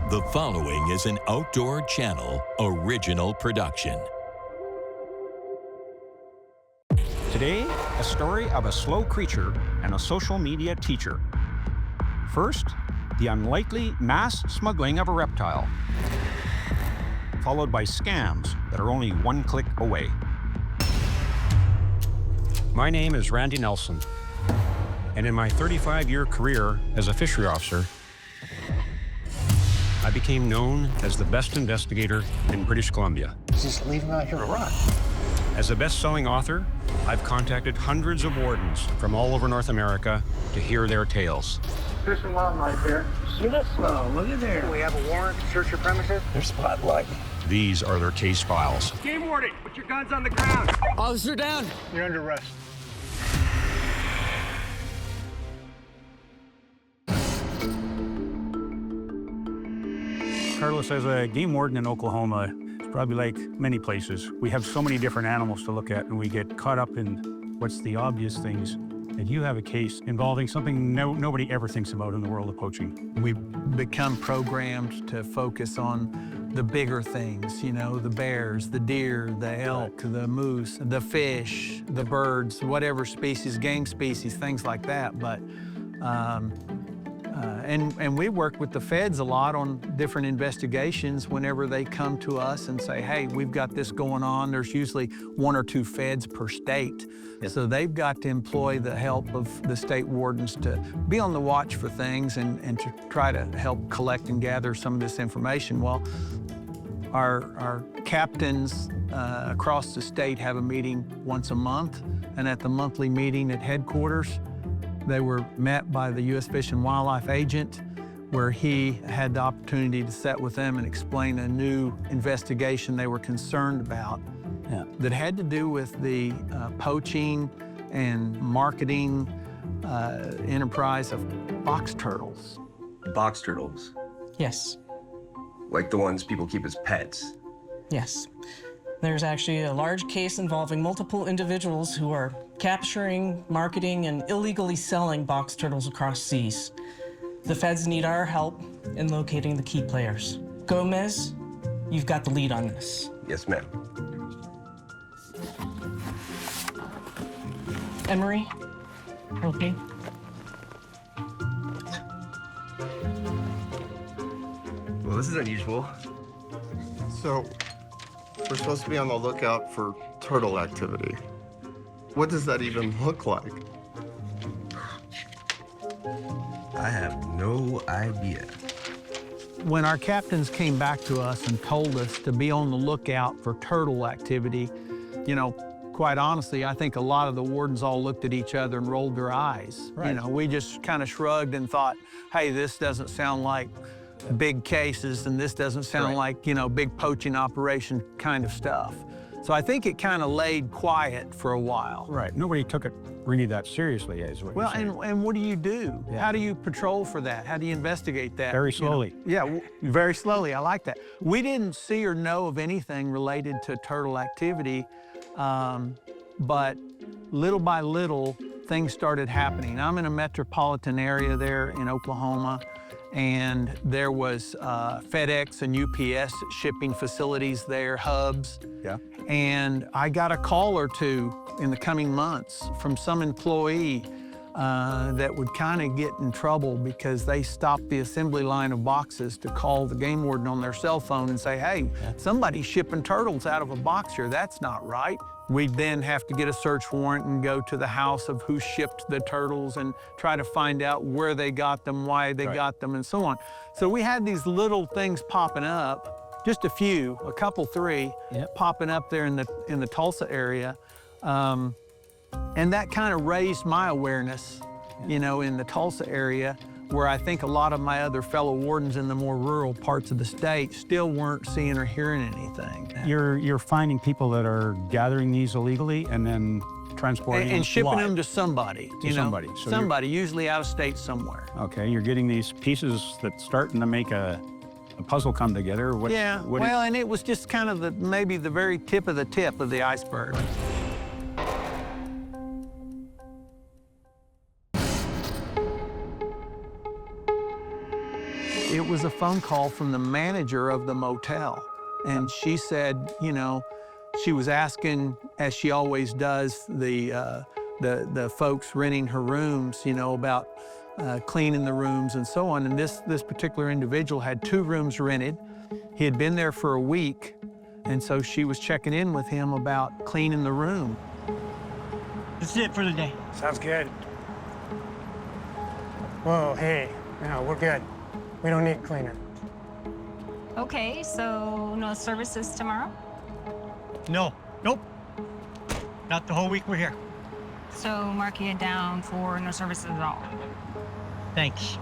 The following is an Outdoor Channel original production. Today, a story of a slow creature and a social media teacher. First, the unlikely mass smuggling of a reptile, followed by scams that are only one click away. My name is Randy Nelson, and in my 35-year career as a fishery officer, I became known as the best investigator in British Columbia. Just leave him out here to rot. As a best-selling author, I've contacted hundreds of wardens from all over North America to hear their tales. Fish and wildlife here. See this? Oh, look at there. We have a warrant to search your premises. They're spotlight. These are their case files. Game warden, put your guns on the ground. Officer down. You're under arrest. Carlos, as a game warden in Oklahoma, it's probably like many places. We have so many different animals to look at, and we get caught up in what's the obvious things. And you have a case involving something nobody ever thinks about in the world of poaching. We've become programmed to focus on the bigger things, you know, the bears, the deer, the elk, the moose, the fish, the birds, whatever species, game species, things like that. But and we work with the feds a lot on different investigations whenever they come to us and say, hey, we've got this going on. There's usually 1 or 2 feds per state. Yes. So they've got to employ the help of the state wardens to be on the watch for things and to try to help collect and gather some of this information. Well, our captains across the state have a meeting once a month, and at the monthly meeting at headquarters, they were met by the U.S. Fish and Wildlife agent, where he had the opportunity to sit with them and explain a new investigation they were concerned about that had to do with the poaching and marketing enterprise of box turtles. Box turtles? Yes. Like the ones people keep as pets? Yes. There's actually a large case involving multiple individuals who are capturing, marketing, and illegally selling box turtles across seas. The feds need our help in locating the key players. Gomez, you've got the lead on this. Yes, ma'am. Emery, okay. Well, this is unusual. So, we're supposed to be on the lookout for turtle activity. What does that even look like? I have no idea. When our captains came back to us and told us to be on the lookout for turtle activity, you know, quite honestly, I think a lot of the wardens all looked at each other and rolled their eyes. Right. You know, we just kind of shrugged and thought, hey, this doesn't sound like big cases, and this doesn't sound like, you know, big poaching operation kind of stuff. So I think it kind of laid quiet for a while. Right. Nobody took it really that seriously, is what well, you're saying. and what do you do? Yeah. How do you patrol for that? How do you investigate that? Very slowly. You know? Yeah, very slowly. I like that. We didn't see or know of anything related to turtle activity, but little by little, things started happening. I'm in a metropolitan area there in Oklahoma, and there was FedEx and UPS shipping facilities there, hubs. Yeah. And I got a call or two in the coming months from some employee that would kind of get in trouble because they stopped the assembly line of boxes to call the game warden on their cell phone and say, hey, somebody's shipping turtles out of a box here. That's not right. We'd then have to get a search warrant and go to the house of who shipped the turtles and try to find out where they got them, why they got them, and so on. So we had these little things popping up, just a few, a couple, 3, popping up there in the Tulsa area. And that kind of raised my awareness, you know, in the Tulsa area, where I think a lot of my other fellow wardens in the more rural parts of the state still weren't seeing or hearing anything. You're finding people that are gathering these illegally and then transporting and shipping them to somebody. To somebody. So somebody, usually out of state somewhere. Okay, you're getting these pieces that's starting to make a puzzle come together. Well, and it was just kind of maybe the very tip of the iceberg. It was a phone call from the manager of the motel. And she said, you know, she was asking, as she always does, the folks renting her rooms, you know, about cleaning the rooms and so on. And this particular individual had 2 rooms rented. He had been there for a week, and so she was checking in with him about cleaning the room. This is it for the day. Sounds good. Whoa, hey, no, we're good. We don't need a cleaner. Okay, so no services tomorrow? No, nope. Not the whole week we're here. So marking it down for no services at all. Thanks.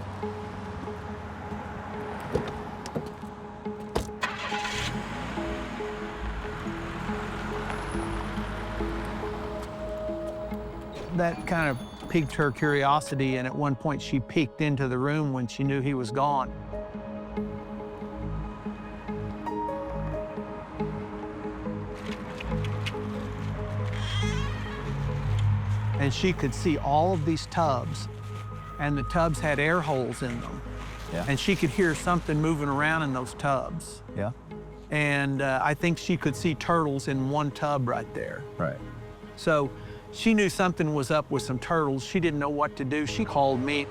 That kind of piqued her curiosity, and at one point she peeked into the room when she knew he was gone. And she could see all of these tubs, and the tubs had air holes in them. Yeah. And she could hear something moving around in those tubs. Yeah. And I think she could see turtles in one tub right there. Right. So she knew something was up with some turtles. She didn't know what to do. She called me.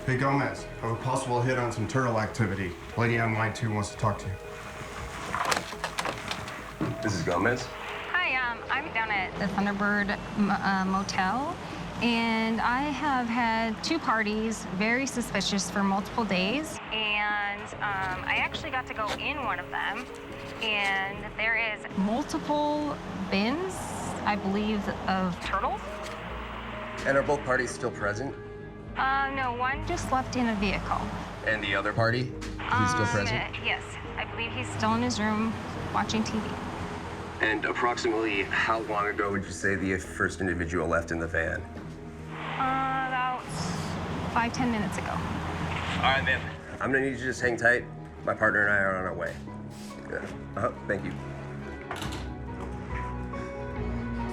Hey, Gomez, I have a possible hit on some turtle activity. Lady on line 2 wants to talk to you. This is Gomez. Hi, I'm down at the Thunderbird Motel, and I have had 2 parties, very suspicious for multiple days, and I actually got to go in one of them, and there is multiple bins, I believe, of turtles. And are both parties still present? No, one just left in a vehicle. And the other party? He's still present? Yes, I believe he's still in his room watching TV. And approximately how long ago would you say the first individual left in the van? About 5-10 minutes ago. All right, man. I'm gonna need you to just hang tight. My partner and I are on our way. Good. Thank you.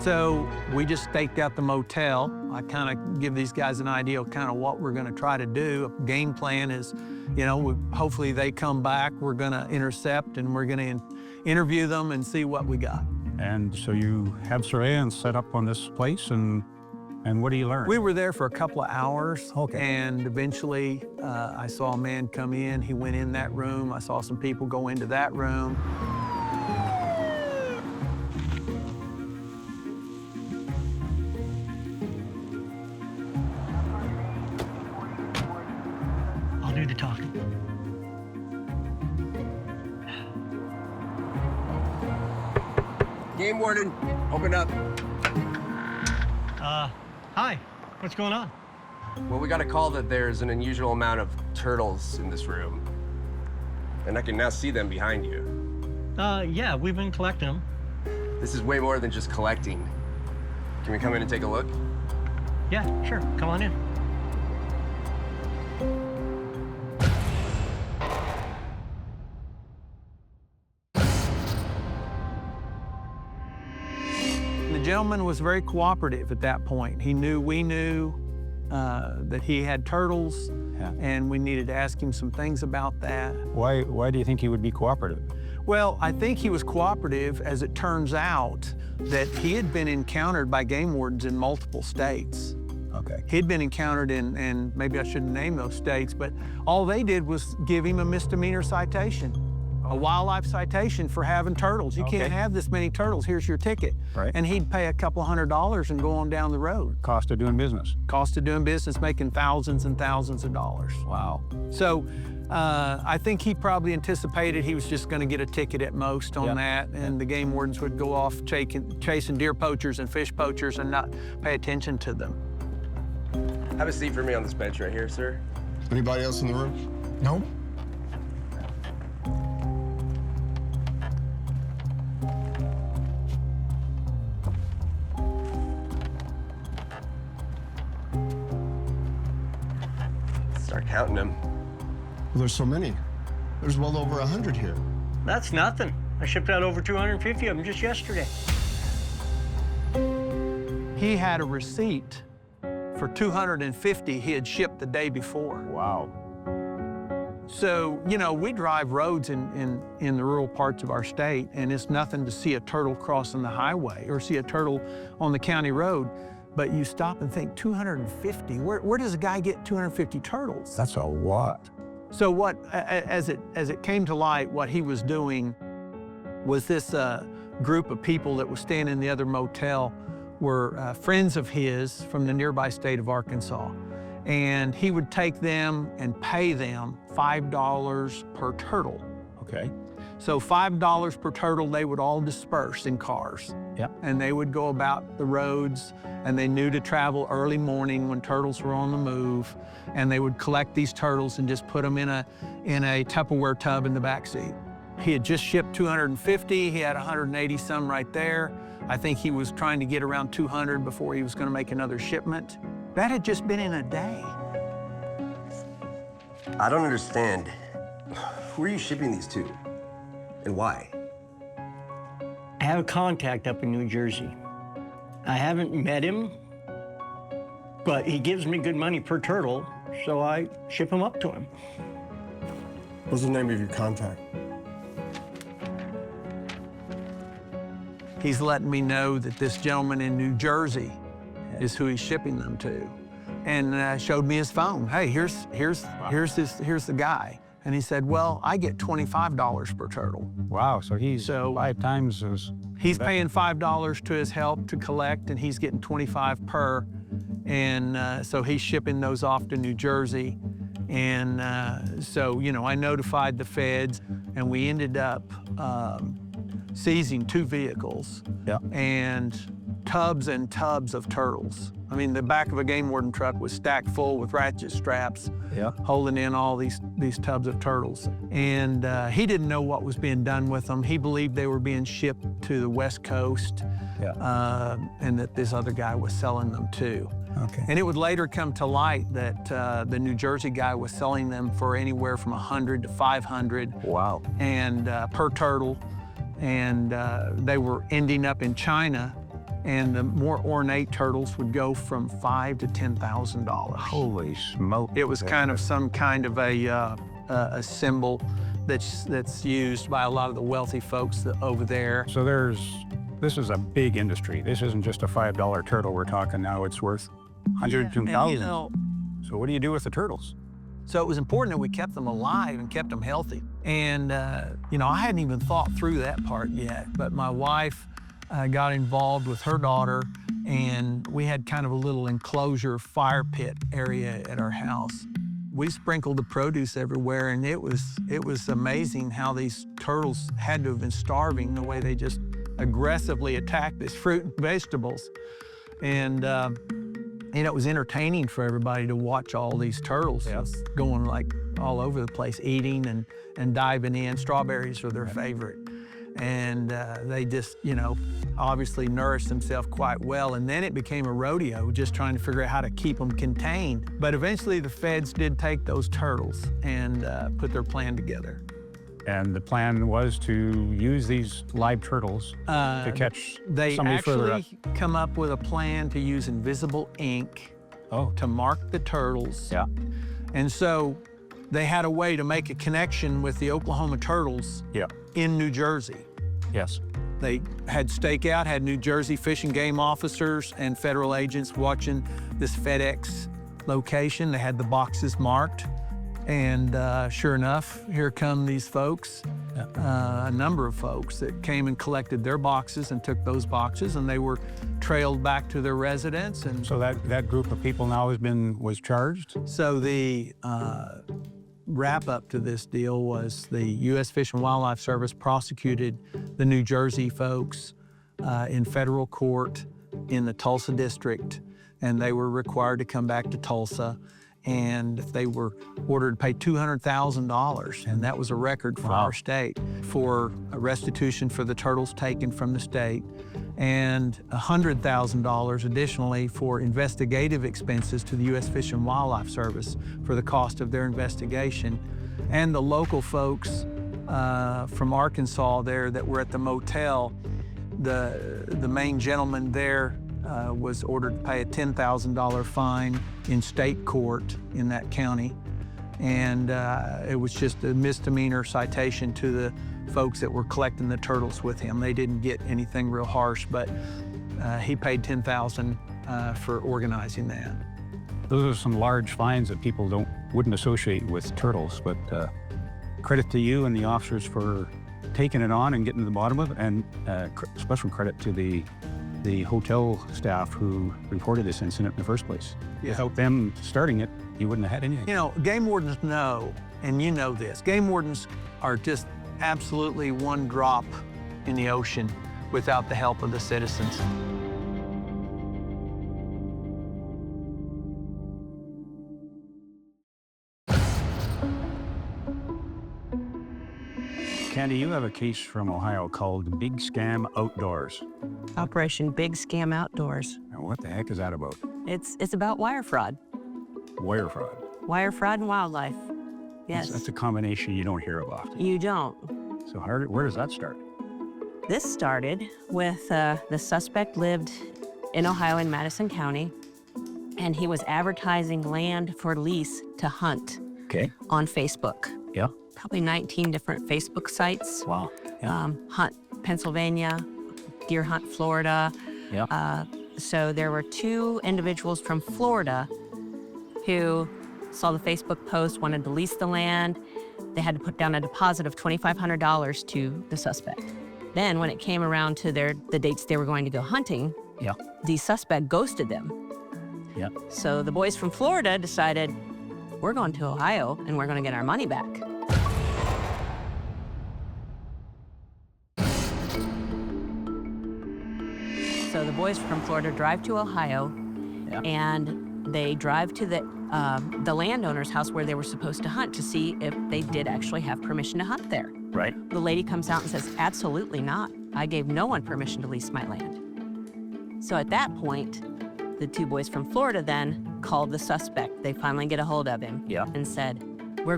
So we just staked out the motel. I kind of give these guys an idea of kind of what we're going to try to do. A game plan is, you know, hopefully they come back. We're going to intercept, and we're going to interview them and see what we got. And so you have surveillance set up on this place, and what do you learn? We were there for a couple of hours, Okay. and eventually I saw a man come in. He went in that room. I saw some people go into that room. I'll do the talking. Game warden, open up. Hi. What's going on? Well, we got a call that there's an unusual amount of turtles in this room. And I can now see them behind you. Yeah, we've been collecting them. This is way more than just collecting. Can we come in and take a look? Yeah, sure. Come on in. The gentleman was very cooperative at that point. We knew that he had turtles, Yeah. and we needed to ask him some things about that. Why do you think he would be cooperative? Well, I think he was cooperative, as it turns out that he had been encountered by game wardens in multiple states. Okay. He'd been encountered in, and maybe I shouldn't name those states, but all they did was give him a misdemeanor citation, a wildlife citation for having turtles. You Okay. can't have this many turtles, here's your ticket. Right. And he'd pay a couple $100 and go on down the road. Cost of doing business. Cost of doing business, making thousands and thousands of dollars. Wow. So I think he probably anticipated he was just going to get a ticket at most on Yeah. that, and the game wardens would go off chasing deer poachers and fish poachers and not pay attention to them. Have a seat for me on this bench right here, sir. Anybody else in the room? No? Start counting them. Well, there's so many. There's well over 100 here. That's nothing. I shipped out over 250 of them just yesterday. He had a receipt for 250 he had shipped the day before. Wow. So, you know, we drive roads in the rural parts of our state, and it's nothing to see a turtle crossing the highway or see a turtle on the county road. But you stop and think, 250, where does a guy get 250 turtles? That's a lot. So what, as it came to light, what he was doing was this group of people that was staying in the other motel were friends of his from the nearby state of Arkansas. And he would take them and pay them $5 per turtle. Okay. So $5 per turtle, they would all disperse in cars. Yep. And they would go about the roads, and they knew to travel early morning when turtles were on the move. And they would collect these turtles and just put them in a Tupperware tub in the back seat. He had just shipped 250. He had 180 some right there. I think he was trying to get around 200 before he was going to make another shipment. That had just been in a day. I don't understand. Who are you shipping these to? And why? I have a contact up in New Jersey. I haven't met him, but he gives me good money per turtle, so I ship him up to him. What's the name of your contact? He's letting me know that this gentleman in New Jersey is who he's shipping them to, and showed me his phone. Hey, here's the guy. And he said, well, I get $25 per turtle. Wow, so he's 5 times as... He's paying $5 to his help to collect, and he's getting 25 per. And so he's shipping those off to New Jersey. And so, you know, I notified the feds, and we ended up seizing 2 vehicles and tubs and tubs of turtles. I mean, the back of a game warden truck was stacked full with ratchet straps, holding in all these tubs of turtles. And he didn't know what was being done with them. He believed they were being shipped to the West Coast, and that this other guy was selling them too. Okay. And it would later come to light that the New Jersey guy was selling them for anywhere from 100 to 500. Wow. And per turtle, and they were ending up in China. And the more ornate turtles would go from $5,000 to $10,000. Holy smoke. It was kind of some kind of a symbol that's used by a lot of the wealthy folks over there. So this is a big industry. This isn't just a $5 turtle we're talking now. It's worth 102,000. You know, so what do you do with the turtles? so it was important that we kept them alive and kept them healthy. And, you know, I hadn't even thought through that part yet, but my wife got involved with her daughter, and we had kind of a little enclosure fire pit area at our house. We sprinkled the produce everywhere, and it was amazing how these turtles had to have been starving the way they just aggressively attacked this fruit and vegetables. And you know, it was entertaining for everybody to watch all these turtles just going like all over the place, eating and diving in. Strawberries were their favorite. And they just, you know, obviously nourished themselves quite well. And then it became a rodeo, just trying to figure out how to keep them contained. But eventually the feds did take those turtles and put their plan together. And the plan was to use these live turtles to catch somebody further up. They actually come up with a plan to use invisible ink to mark the turtles. Yeah. And so they had a way to make a connection with the Oklahoma turtles in New Jersey. Yes. They had stakeout, had New Jersey Fish and Game officers and federal agents watching this FedEx location. They had the boxes marked. And sure enough, here come these folks, a number of folks that came and collected their boxes and took those boxes, and they were trailed back to their residence. And so that group of people now was charged? So the wrap up to this deal was the U.S. Fish and Wildlife Service prosecuted the New Jersey folks in federal court in the Tulsa district, and they were required to come back to Tulsa. And they were ordered to pay $200,000, and that was a record for our state, for a restitution for the turtles taken from the state, and $100,000 additionally for investigative expenses to the U.S. Fish and Wildlife Service for the cost of their investigation. And the local folks from Arkansas there that were at the motel, the main gentleman there was ordered to pay a $10,000 fine in state court in that county. And it was just a misdemeanor citation to the folks that were collecting the turtles with him. They didn't get anything real harsh, but he paid $10,000 for organizing that. Those are some large fines that people wouldn't associate with turtles, but credit to you and the officers for taking it on and getting to the bottom of it, and special credit to the hotel staff who reported this incident in the first place. Yeah. Without them starting it, you wouldn't have had anything. You know, game wardens know, and you know this, game wardens are just absolutely one drop in the ocean without the help of the citizens. Candy, you have a case from Ohio called Big Scam Outdoors. Operation Big Scam Outdoors. Now, what the heck is that about? It's about wire fraud. Wire fraud. Wire fraud and wildlife. Yes. That's a combination you don't hear of often. You don't. So where does that start? This started with the suspect lived in Ohio in Madison County, and he was advertising land for lease to hunt. Okay. On Facebook. Yeah. Probably 19 different Facebook sites. Wow. Yeah. Hunt Pennsylvania, Deer Hunt Florida. Yeah. So there were two individuals from Florida who saw the Facebook post, wanted to lease the land. They had to put down a deposit of $2,500 to the suspect. Then when it came around to the dates they were going to go hunting, yeah, the suspect ghosted them. Yeah. So the boys from Florida decided, we're going to Ohio and we're going to get our money back. So the boys from Florida drive to Ohio, yeah, and they drive to the landowner's house where they were supposed to hunt to see if they did actually have permission to hunt there. Right. The lady comes out and says, absolutely not. I gave no one permission to lease my land. So at that point, the two boys from Florida then called the suspect. They finally get a hold of him, yeah, and said, we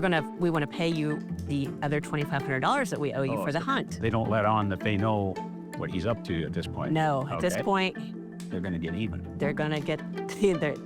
want to pay you the other $2,500 that we owe you for the hunt. They don't let on that they know what he's up to at this point. No, at this point, they're going to get even. They're going to get,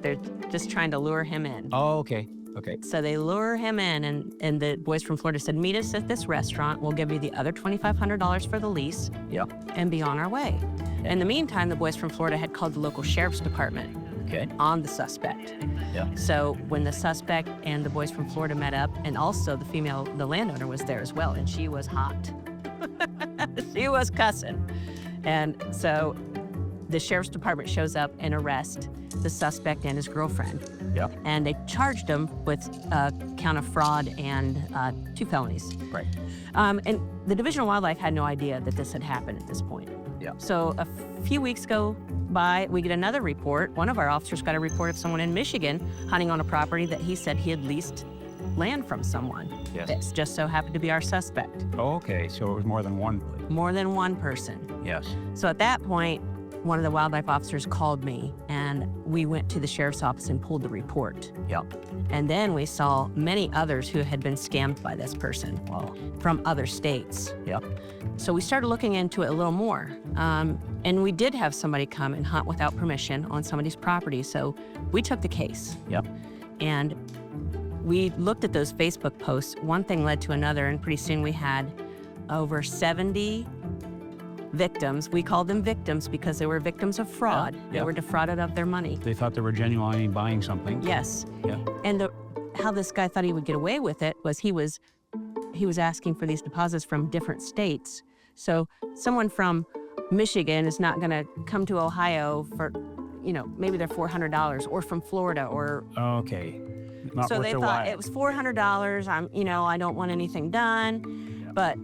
they're just trying to lure him in. Oh, okay. Okay. So they lure him in, and the boys from Florida said, meet us at this restaurant. We'll give you the other $2,500 for the lease, yeah, and be on our way. In the meantime, the boys from Florida had called the local sheriff's department, okay, on the suspect. Yeah. So when the suspect and the boys from Florida met up, and also the landowner was there as well, and she was hot. She was cussing. And so the sheriff's department shows up and arrests the suspect and his girlfriend. Yeah. And they charged him with count of fraud and 2 felonies. Right. And the Division of Wildlife had no idea that this had happened at this point. Yeah. So a few weeks go by, we get another report. One of our officers got a report of someone in Michigan hunting on a property that he said he had leased land from someone. Yes. That just so happened to be our suspect. Oh, okay. So it was more than one. More than one person. Yes. So at that point, one of the wildlife officers called me, and we went to the sheriff's office and pulled the report. Yep. And then we saw many others who had been scammed by this person. Wow. From other states. Yep. So we started looking into it a little more. And we did have somebody come and hunt without permission on somebody's property. So we took the case. Yep. And we looked at those Facebook posts. One thing led to another, and pretty soon we had over 70 victims. We called them victims because they were victims of fraud. Yeah. They were defrauded of their money. They thought they were genuinely buying something. Yes. Yeah. And how this guy thought he would get away with it was he was asking for these deposits from different states. So someone from Michigan is not going to come to Ohio for, maybe they're $400, or from Florida, or. Okay. Not so worth they their thought while. it was $400. I don't want anything done. Yeah. But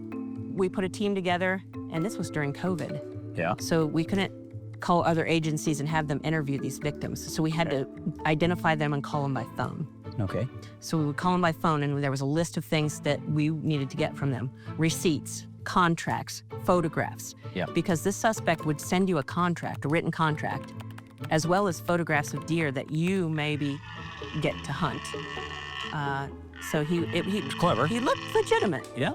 we put a team together, and this was during COVID. Yeah. So we couldn't call other agencies and have them interview these victims. So we had to identify them and call them by phone. Okay. So we would call them by phone, and there was a list of things that we needed to get from them. Receipts, contracts, photographs. Yeah. Because this suspect would send you a contract, a written contract, as well as photographs of deer that you maybe get to hunt. So he was clever. He looked legitimate. Yeah.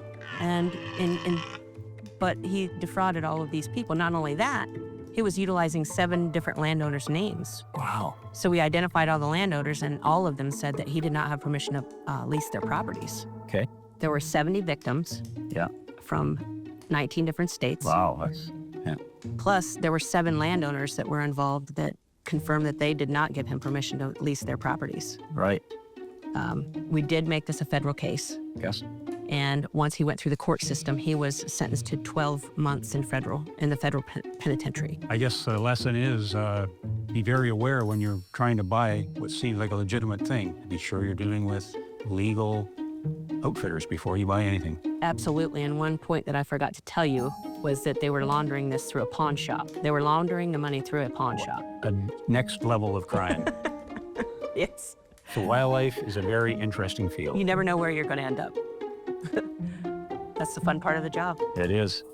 But he defrauded all of these people. Not only that, He was utilizing 7 different landowners' names. Wow. So we identified all the landowners, and all of them said that he did not have permission to lease their properties. Okay. There were 70 victims. Yeah. From 19 different states. Wow. That's, yeah. Plus, there were 7 landowners that were involved that confirmed that they did not give him permission to lease their properties. Right. We did make this a federal case. Yes. And once he went through the court system, he was sentenced to 12 months in the federal penitentiary. I guess the lesson is be very aware when you're trying to buy what seems like a legitimate thing. Be sure you're dealing with legal outfitters before you buy anything. Absolutely. And one point that I forgot to tell you was that they were laundering this through a pawn shop. They were laundering the money through a pawn shop. A next level of crime. Yes. So wildlife is a very interesting field. You never know where you're going to end up. That's the fun part of the job. It is.